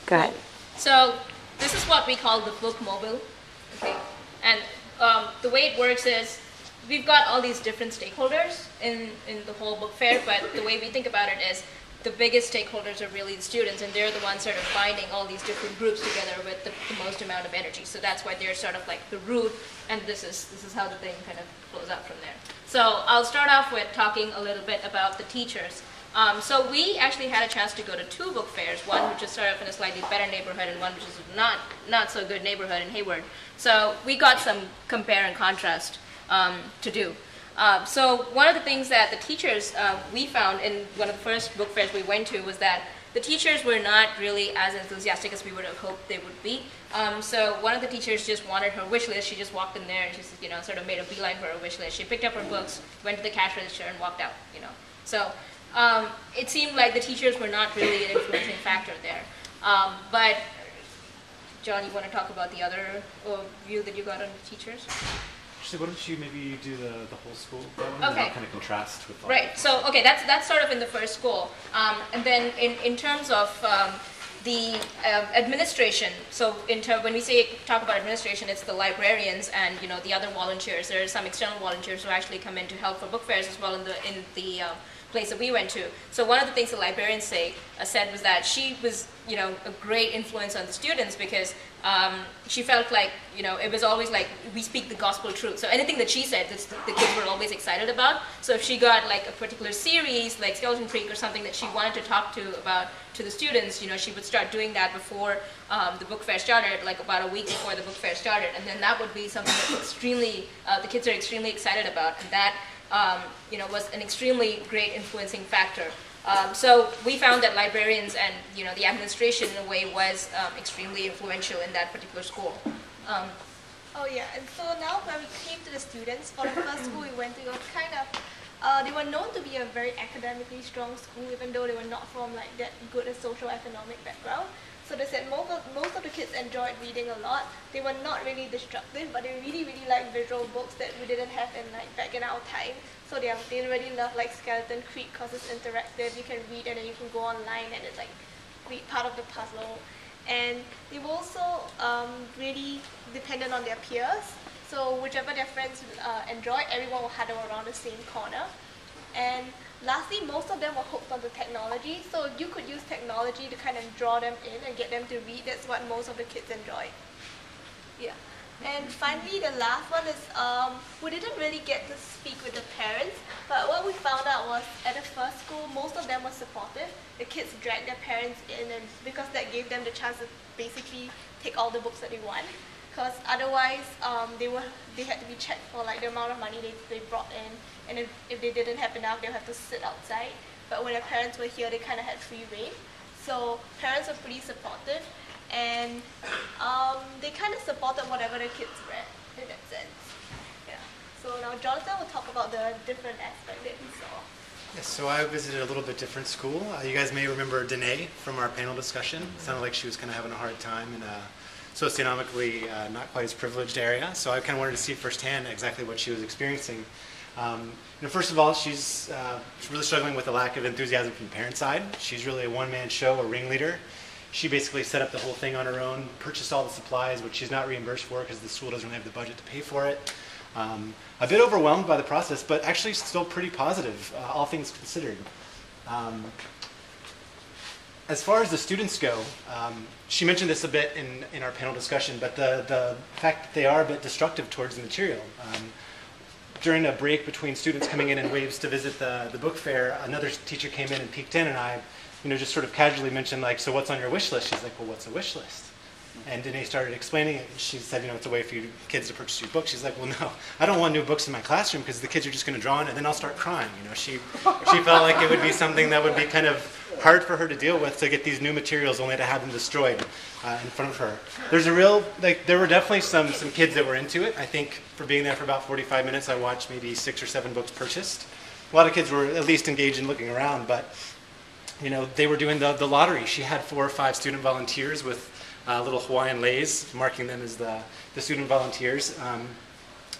Go ahead. So this is what we call the book mobile. Okay, and the way it works is we've got all these different stakeholders in the whole book fair, but the way we think about it is the biggest stakeholders are really the students, and they're the ones sort of binding all these different groups together with the most amount of energy. So that's why they're sort of like the root, and this is how the thing kind of flows out from there. So I'll start off with talking a little bit about the teachers. So we actually had a chance to go to 2 book fairs, one which is sort of in a slightly better neighborhood and one which is not so good neighborhood in Hayward. So we got some compare and contrast to do. So one of the things that the teachers we found in one of the first book fairs we went to was that the teachers were not really as enthusiastic as we would have hoped they would be. So one of the teachers just wanted her wish list. She just walked in there and she sort of made a beeline for her wish list. She picked up her books, went to the cash register, and walked out. So it seemed like the teachers were not really an influencing factor there. But John, you want to talk about the other view that you got on the teachers? Actually, why don't you maybe do the whole school? Okay. Kind of contrast with all right. So okay, that's sort of in the first school, and then in terms of the administration. So when we talk about administration, it's the librarians and the other volunteers. There are some external volunteers who actually come in to help for book fairs as well in the place that we went to. So one of the things the librarians said was that she was a great influence on the students because she felt like it was always like we speak the gospel truth. So anything that she said, the kids were always excited about. So if she got like a particular series like Skeleton Creek or something that she wanted to talk to the students, she would start doing that before the book fair started, like about a week before the book fair started, and then that would be something that the kids are extremely excited about, and that was an extremely great influencing factor. So we found that librarians and the administration in a way was extremely influential in that particular school. Oh yeah, and so now when we came to the students, for the first school we went to, it was kind of, they were known to be a very academically strong school, even though they were not from like that good a social economic background. So they said most of the kids enjoyed reading a lot. They were not really destructive, but they really liked visual books that we didn't have back in our time. So they really love like Skeleton Creek because it's interactive. You can read and then you can go online and it's like read part of the puzzle. And they were also really dependent on their peers. So whichever their friends enjoyed, everyone will huddle around the same corner. And lastly, most of them were hooked onto technology. So you could use technology to kind of draw them in and get them to read. That's what most of the kids enjoyed. Yeah. And finally, the last one is we didn't really get to speak with the parents, but what we found out was at the first school, most of them were supportive. The kids dragged their parents in, and because that gave them the chance to basically take all the books that they want. Because otherwise, they had to be checked for like the amount of money they brought in, and if they didn't have enough, they'll have to sit outside. But when their parents were here, they kind of had free reign. So parents were pretty supportive. And they kind of supported whatever the kids read in that sense. Yeah. So now Jonathan will talk about the different aspect that he saw. Yes, so I visited a little bit different school. You guys may remember Danae from our panel discussion. It sounded like she was kind of having a hard time in a socioeconomically not quite as privileged area. So I kind of wanted to see firsthand exactly what she was experiencing. First of all, she's really struggling with a lack of enthusiasm from the parent side. She's really a one-man show, a ringleader. She basically set up the whole thing on her own, purchased all the supplies, which she's not reimbursed for because the school doesn't really have the budget to pay for it. A bit overwhelmed by the process, but actually still pretty positive, all things considered. As far as the students go, she mentioned this a bit in our panel discussion, but the fact that they are a bit destructive towards the material. During a break between students coming in waves to visit the book fair, another teacher came in and peeked in, and I just sort of casually mentioned, like, so what's on your wish list? She's like, well, what's a wish list? And Danae started explaining it. She said, it's a way for you kids to purchase your books. She's like, well, no, I don't want new books in my classroom because the kids are just going to draw on it and then I'll start crying. She felt like it would be something that would be kind of hard for her to deal with, to get these new materials only to have them destroyed in front of her. There were definitely some kids that were into it. I think for being there for about 45 minutes, I watched maybe 6 or 7 books purchased. A lot of kids were at least engaged in looking around, but they were doing the lottery. She had 4 or 5 student volunteers with little Hawaiian leis, marking them as the student volunteers,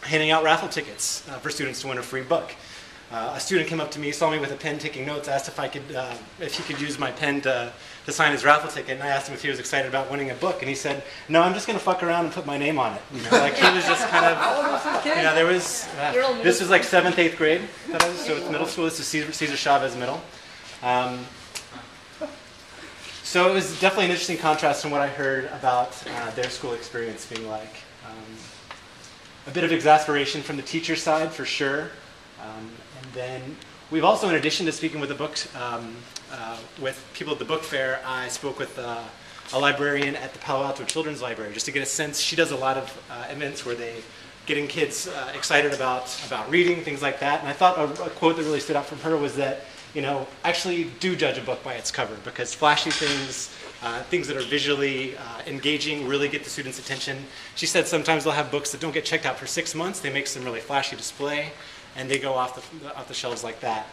handing out raffle tickets for students to win a free book. A student came up to me, saw me with a pen taking notes, asked if he could use my pen to sign his raffle ticket, and I asked him if he was excited about winning a book, and he said, "No, I'm just going to fuck around and put my name on it." You know, like he was just kind of, you know, there was. This was like 7th, 8th grade, so it's middle school. This is Cesar Chavez Middle. So it was definitely an interesting contrast from what I heard about their school experience being like. A bit of exasperation from the teacher side, for sure. And then we've also, in addition to speaking with the books, with people at the book fair, I spoke with a librarian at the Palo Alto Children's Library, just to get a sense. She does a lot of events where they getting kids excited about reading, things like that. And I thought a quote that really stood out from her was that, you know, actually do judge a book by its cover, because flashy things, things that are visually engaging really get the students' attention. She said sometimes they'll have books that don't get checked out for 6 months. They make some really flashy display, and they go off the shelves like that.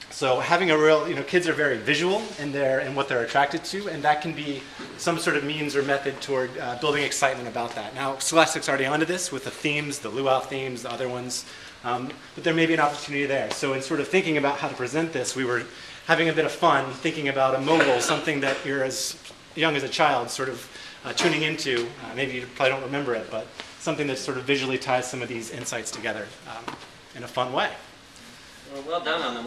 So having a real, you know, kids are very visual in what they're attracted to, and that can be some sort of means or method toward building excitement about that. Now, Scholastic's already onto this with the themes, the luau themes, the other ones, but there may be an opportunity there. So in sort of thinking about how to present this, we were having a bit of fun thinking about a mobile, something that you're as young as a child sort of tuning into. Maybe you probably don't remember it, but something that sort of visually ties some of these insights together in a fun way. Well done on the